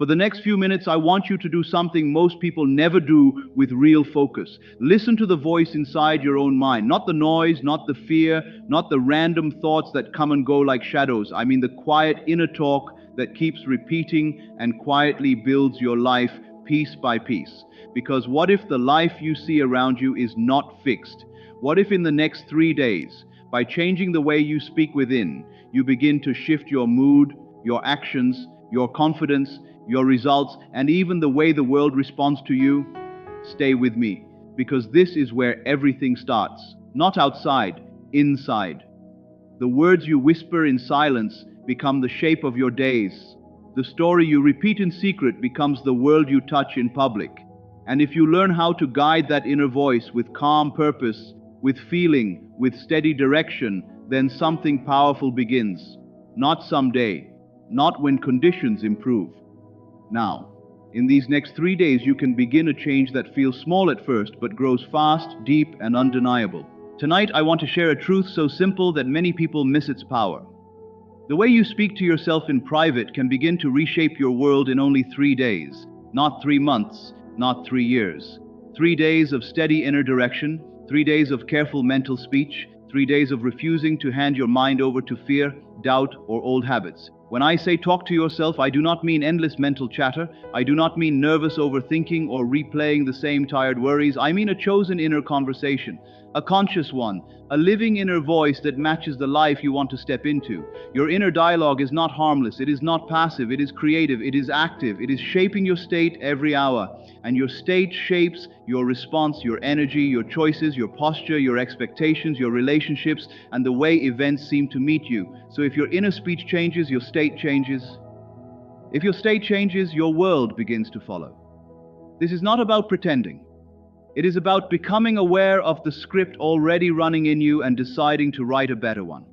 For the next few minutes, I want you to do something most people never do with real focus. Listen to the voice inside your own mind, not the noise, not the fear, not the random thoughts that come and go like shadows. I mean the quiet inner talk that keeps repeating and quietly builds your life piece by piece. Because what if the life you see around you is not fixed? What if in the next 3 days, by changing the way you speak within, you begin to shift your mood, your actions, your confidence, your results, and even the way the world responds to you? Stay with me, because this is where everything starts. Not outside, inside. The words you whisper in silence become the shape of your days. The story you repeat in secret becomes the world you touch in public. And if you learn how to guide that inner voice with calm purpose, with feeling, with steady direction, then something powerful begins. Not someday, not when conditions improve. Now, in these next 3 days, you can begin a change that feels small at first, but grows fast, deep, and undeniable. Tonight, I want to share a truth so simple that many people miss its power. The way you speak to yourself in private can begin to reshape your world in only 3 days, not 3 months, not 3 years. 3 days of steady inner direction, 3 days of careful mental speech, 3 days of refusing to hand your mind over to fear, doubt, or old habits. When I say talk to yourself, I do not mean endless mental chatter. I do not mean nervous overthinking or replaying the same tired worries. I mean a chosen inner conversation, a conscious one, a living inner voice that matches the life you want to step into. Your inner dialogue is not harmless, it is not passive, it is creative, it is active, it is shaping your state every hour. And your state shapes your response, your energy, your choices, your posture, your expectations, your relationships, and the way events seem to meet you. So if your inner speech changes, your state changes. If your state changes, your world begins to follow. This is not about pretending. It is about becoming aware of the script already running in you and deciding to write a better one.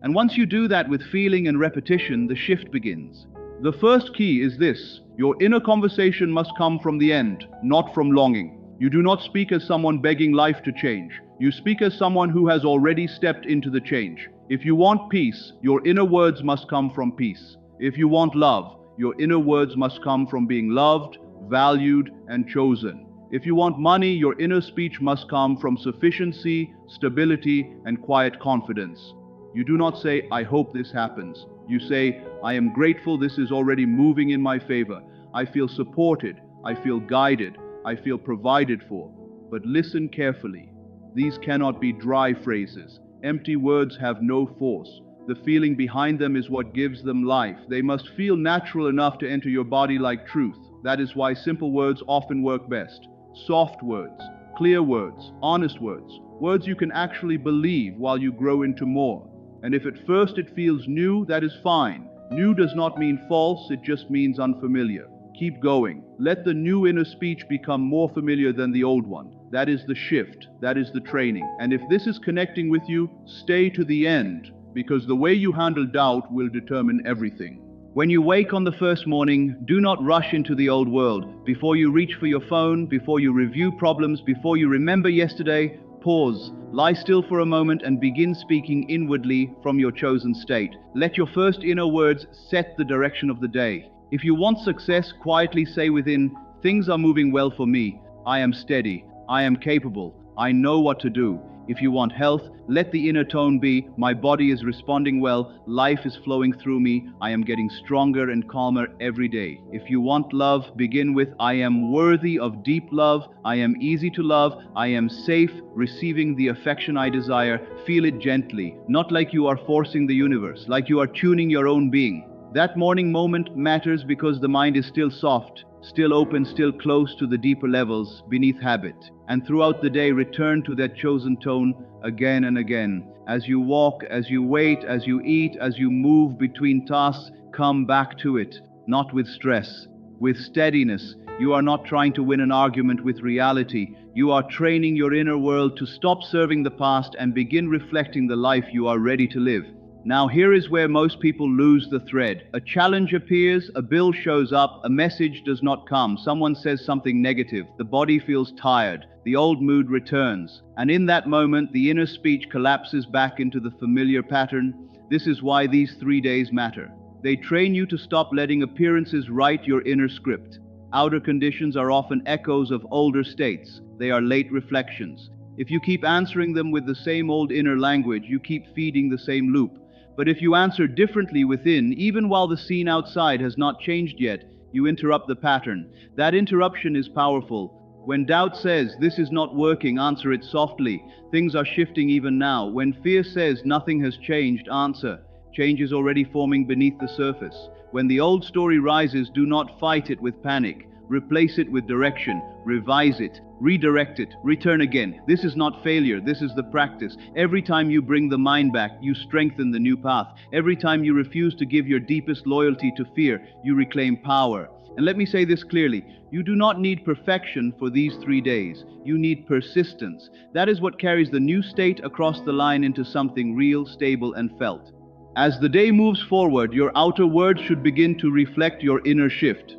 And once you do that with feeling and repetition, the shift begins. The first key is this: your inner conversation must come from the end, not from longing. You do not speak as someone begging life to change. You speak as someone who has already stepped into the change. If you want peace, your inner words must come from peace. If you want love, your inner words must come from being loved, valued, and chosen. If you want money, your inner speech must come from sufficiency, stability, and quiet confidence. You do not say, "I hope this happens." You say, "I am grateful this is already moving in my favor. I feel supported, I feel guided, I feel provided for." But listen carefully. These cannot be dry phrases. Empty words have no force. The feeling behind them is what gives them life. They must feel natural enough to enter your body like truth. That is why simple words often work best. Soft words, clear words, honest words, words you can actually believe while you grow into more. And if at first it feels new, that is fine. New does not mean false, it just means unfamiliar. Keep going. Let the new inner speech become more familiar than the old one. That is the shift, that is the training. And if this is connecting with you, stay to the end, because the way you handle doubt will determine everything. When you wake on the first morning, do not rush into the old world. Before you reach for your phone, before you review problems, before you remember yesterday, pause, lie still for a moment and begin speaking inwardly from your chosen state. Let your first inner words set the direction of the day. If you want success, quietly say within, "Things are moving well for me. I am steady. I am capable. I know what to do." If you want health, let the inner tone be, "My body is responding well, life is flowing through me, I am getting stronger and calmer every day." If you want love, begin with, "I am worthy of deep love, I am easy to love, I am safe, receiving the affection I desire." Feel it gently, not like you are forcing the universe, like you are tuning your own being. That morning moment matters because the mind is still soft, still open, still close to the deeper levels beneath habit. And throughout the day, return to that chosen tone again and again. As you walk, as you wait, as you eat, as you move between tasks, come back to it, not with stress, with steadiness. You are not trying to win an argument with reality. You are training your inner world to stop serving the past and begin reflecting the life you are ready to live. Now here is where most people lose the thread. A challenge appears, a bill shows up, a message does not come, someone says something negative, the body feels tired, the old mood returns, and in that moment the inner speech collapses back into the familiar pattern. This is why these 3 days matter. They train you to stop letting appearances write your inner script. Outer conditions are often echoes of older states. They are late reflections. If you keep answering them with the same old inner language, you keep feeding the same loop. But if you answer differently within, even while the scene outside has not changed yet, you interrupt the pattern. That interruption is powerful. When doubt says, "This is not working," answer it softly. "Things are shifting even now." When fear says, "Nothing has changed," answer, "Change is already forming beneath the surface." When the old story rises, do not fight it with panic. Replace it with direction. Revise it. Redirect it. Return again. This is not failure. This is the practice. Every time you bring the mind back, you strengthen the new path. Every time you refuse to give your deepest loyalty to fear, you reclaim power. And let me say this clearly, you do not need perfection for these 3 days. You need persistence. That is what carries the new state across the line into something real, stable, and felt. As the day moves forward, your outer words should begin to reflect your inner shift.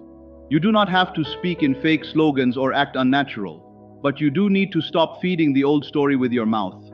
You do not have to speak in fake slogans or act unnatural, but you do need to stop feeding the old story with your mouth.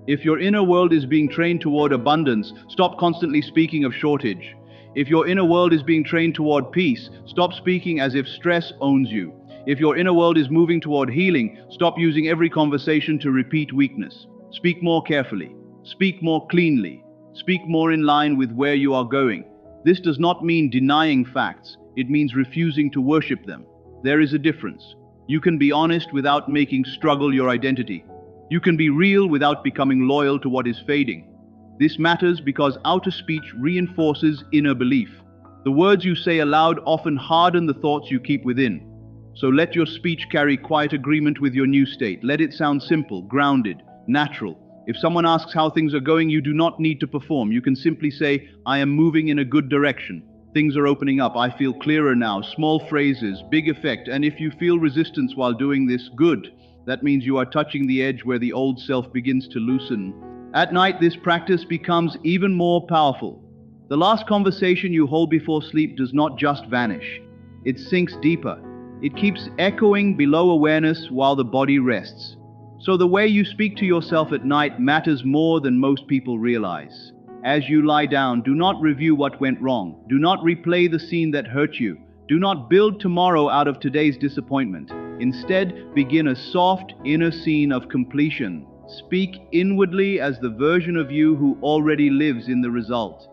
If your inner world is being trained toward abundance, stop constantly speaking of shortage. If your inner world is being trained toward peace, stop speaking as if stress owns you. If your inner world is moving toward healing, stop using every conversation to repeat weakness. Speak more carefully. Speak more cleanly. Speak more in line with where you are going. This does not mean denying facts. It means refusing to worship them. There is a difference. You can be honest without making struggle your identity. You can be real without becoming loyal to what is fading. This matters because outer speech reinforces inner belief. The words you say aloud often harden the thoughts you keep within. So let your speech carry quiet agreement with your new state. Let it sound simple, grounded, natural. If someone asks how things are going, you do not need to perform. You can simply say, "I am moving in a good direction. Things are opening up. I feel clearer now." Small phrases, big effect. And if you feel resistance while doing this, good. That means you are touching the edge where the old self begins to loosen. At night, this practice becomes even more powerful. The last conversation you hold before sleep does not just vanish. It sinks deeper. It keeps echoing below awareness while the body rests. So the way you speak to yourself at night matters more than most people realize. As you lie down, do not review what went wrong. Do not replay the scene that hurt you. Do not build tomorrow out of today's disappointment. Instead, begin a soft inner scene of completion. Speak inwardly as the version of you who already lives in the result.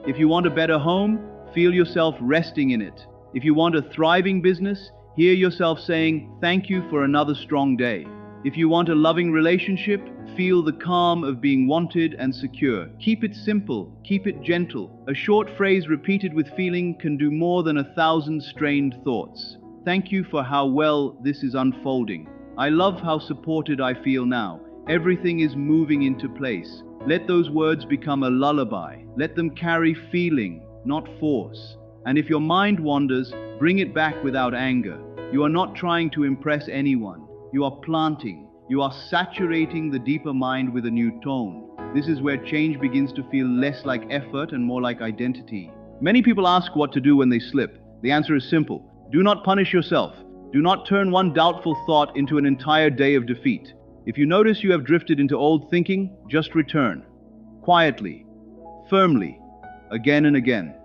If you want a better home, feel yourself resting in it. If you want a thriving business, hear yourself saying, "Thank you for another strong day." If you want a loving relationship, feel the calm of being wanted and secure. Keep it simple, keep it gentle. A short phrase repeated with feeling can do more than 1,000 strained thoughts. "Thank you for how well this is unfolding. I love how supported I feel now. Everything is moving into place." Let those words become a lullaby. Let them carry feeling, not force. And if your mind wanders, bring it back without anger. You are not trying to impress anyone. You are planting. You are saturating the deeper mind with a new tone. This is where change begins to feel less like effort and more like identity. Many people ask what to do when they slip. The answer is simple. Do not punish yourself. Do not turn one doubtful thought into an entire day of defeat. If you notice you have drifted into old thinking, just return. Quietly, firmly, again and again.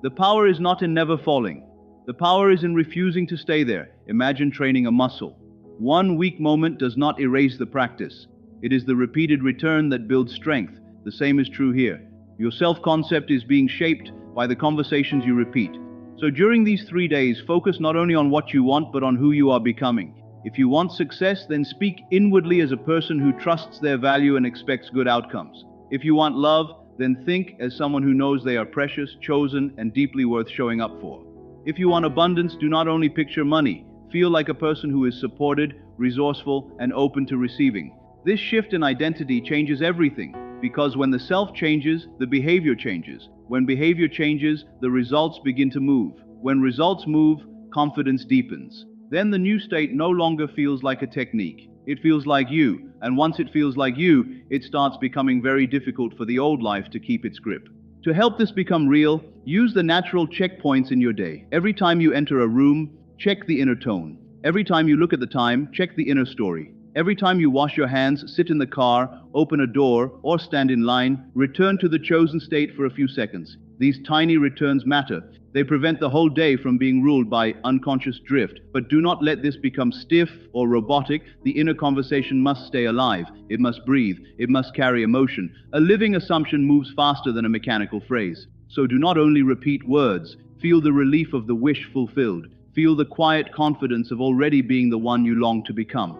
The power is not in never falling. The power is in refusing to stay there. Imagine training a muscle. One weak moment does not erase the practice. It is the repeated return that builds strength. The same is true here. Your self-concept is being shaped by the conversations you repeat. So during these 3 days, focus not only on what you want, but on who you are becoming. If you want success, then speak inwardly as a person who trusts their value and expects good outcomes. If you want love, then think as someone who knows they are precious, chosen, and deeply worth showing up for. If you want abundance, do not only picture money. Feel like a person who is supported, resourceful, and open to receiving. This shift in identity changes everything, because when the self changes, the behavior changes. When behavior changes, the results begin to move. When results move, confidence deepens. Then the new state no longer feels like a technique. It feels like you, and once it feels like you, it starts becoming very difficult for the old life to keep its grip. To help this become real, use the natural checkpoints in your day. Every time you enter a room, check the inner tone. Every time you look at the time, check the inner story. Every time you wash your hands, sit in the car, open a door, or stand in line, return to the chosen state for a few seconds. These tiny returns matter. They prevent the whole day from being ruled by unconscious drift. But do not let this become stiff or robotic. The inner conversation must stay alive. It must breathe. It must carry emotion. A living assumption moves faster than a mechanical phrase. So do not only repeat words. Feel the relief of the wish fulfilled. Feel the quiet confidence of already being the one you long to become.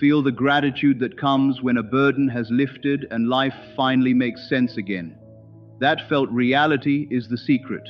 Feel the gratitude that comes when a burden has lifted and life finally makes sense again. That felt reality is the secret.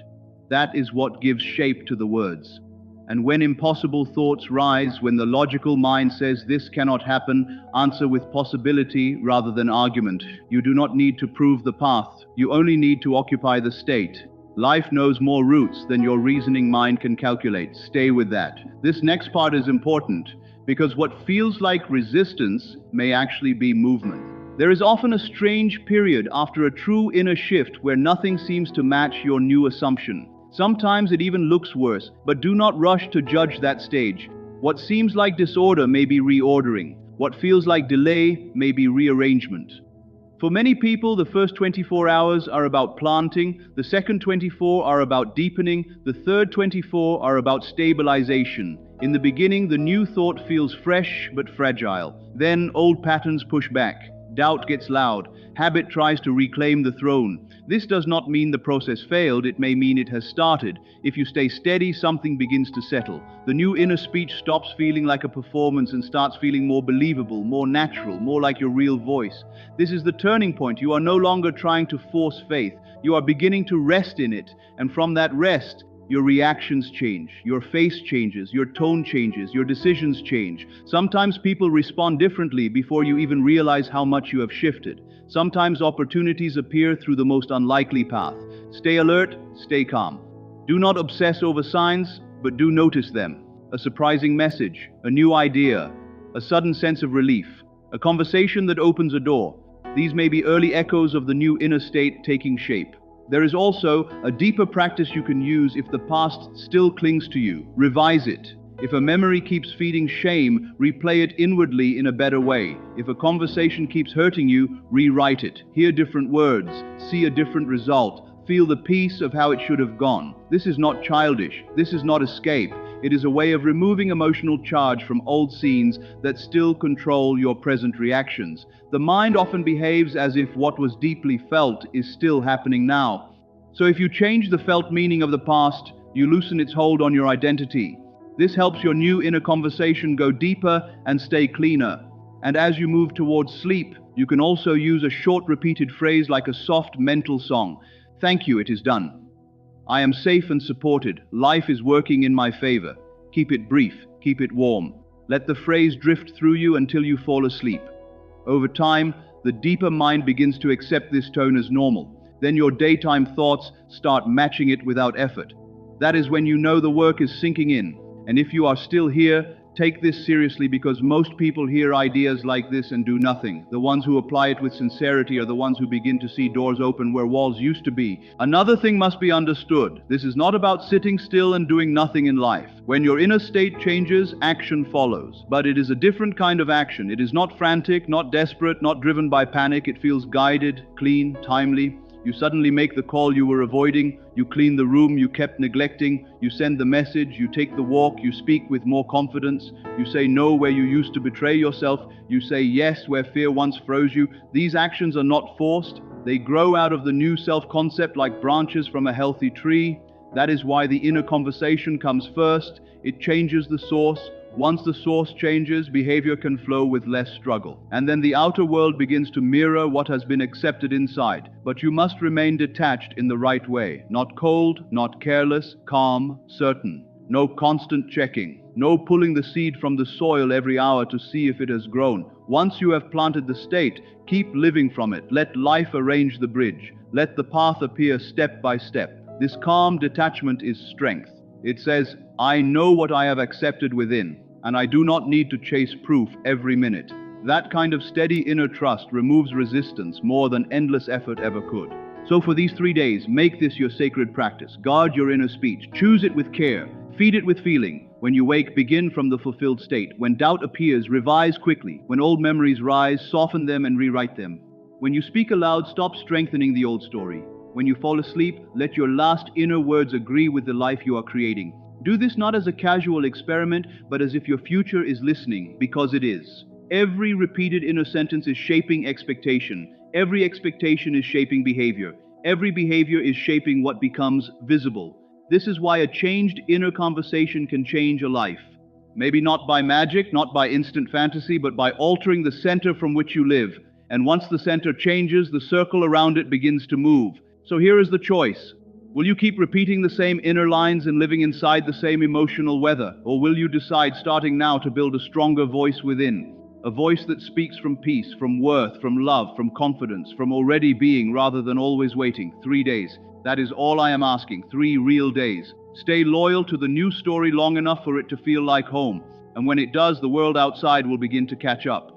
That is what gives shape to the words. And when impossible thoughts rise, when the logical mind says this cannot happen, answer with possibility rather than argument. You do not need to prove the path. You only need to occupy the state. Life knows more routes than your reasoning mind can calculate. Stay with that. This next part is important because what feels like resistance may actually be movement. There is often a strange period after a true inner shift where nothing seems to match your new assumption. Sometimes it even looks worse, but do not rush to judge that stage. What seems like disorder may be reordering. What feels like delay may be rearrangement. For many people, the first 24 hours are about planting, the second 24 are about deepening, the third 24 are about stabilization. In the beginning, the new thought feels fresh but fragile. Then old patterns push back. Doubt gets loud. Habit tries to reclaim the throne. This does not mean the process failed, it may mean it has started. If you stay steady, something begins to settle. The new inner speech stops feeling like a performance and starts feeling more believable, more natural, more like your real voice. This is the turning point. You are no longer trying to force faith. You are beginning to rest in it. And from that rest, your reactions change, your face changes, your tone changes, your decisions change. Sometimes people respond differently before you even realize how much you have shifted. Sometimes opportunities appear through the most unlikely path. Stay alert, stay calm. Do not obsess over signs, but do notice them. A surprising message, a new idea, a sudden sense of relief, a conversation that opens a door. These may be early echoes of the new inner state taking shape. There is also a deeper practice you can use if the past still clings to you. Revise it. If a memory keeps feeding shame, replay it inwardly in a better way. If a conversation keeps hurting you, rewrite it. Hear different words. See a different result. Feel the peace of how it should have gone. This is not childish. This is not escape. It is a way of removing emotional charge from old scenes that still control your present reactions. The mind often behaves as if what was deeply felt is still happening now. So if you change the felt meaning of the past, you loosen its hold on your identity. This helps your new inner conversation go deeper and stay cleaner. And as you move towards sleep, you can also use a short repeated phrase like a soft mental song. Thank you, it is done. I am safe and supported. Life is working in my favor. Keep it brief, keep it warm. Let the phrase drift through you until you fall asleep. Over time, the deeper mind begins to accept this tone as normal. Then your daytime thoughts start matching it without effort. That is when you know the work is sinking in. And if you are still here, take this seriously because most people hear ideas like this and do nothing. The ones who apply it with sincerity are the ones who begin to see doors open where walls used to be. Another thing must be understood. This is not about sitting still and doing nothing in life. When your inner state changes, action follows. But it is a different kind of action. It is not frantic, not desperate, not driven by panic. It feels guided, clean, timely. You suddenly make the call you were avoiding, you clean the room you kept neglecting, you send the message, you take the walk, you speak with more confidence, you say no where you used to betray yourself, you say yes where fear once froze you. These actions are not forced. They grow out of the new self-concept like branches from a healthy tree. That is why the inner conversation comes first. It changes the source. Once the source changes, behavior can flow with less struggle. And then the outer world begins to mirror what has been accepted inside. But you must remain detached in the right way. Not cold, not careless, calm, certain. No constant checking. No pulling the seed from the soil every hour to see if it has grown. Once you have planted the state, keep living from it. Let life arrange the bridge. Let the path appear step by step. This calm detachment is strength. It says, I know what I have accepted within, and I do not need to chase proof every minute. That kind of steady inner trust removes resistance more than endless effort ever could. So for these 3 days, make this your sacred practice. Guard your inner speech. Choose it with care. Feed it with feeling. When you wake, begin from the fulfilled state. When doubt appears, revise quickly. When old memories rise, soften them and rewrite them. When you speak aloud, stop strengthening the old story. When you fall asleep, let your last inner words agree with the life you are creating. Do this not as a casual experiment, but as if your future is listening, because it is. Every repeated inner sentence is shaping expectation. Every expectation is shaping behavior. Every behavior is shaping what becomes visible. This is why a changed inner conversation can change a life. Maybe not by magic, not by instant fantasy, but by altering the center from which you live. And once the center changes, the circle around it begins to move. So here is the choice. Will you keep repeating the same inner lines and living inside the same emotional weather? Or will you decide starting now to build a stronger voice within? A voice that speaks from peace, from worth, from love, from confidence, from already being rather than always waiting. 3 days. That is all I am asking. 3 real days. Stay loyal to the new story long enough for it to feel like home. And when it does, the world outside will begin to catch up.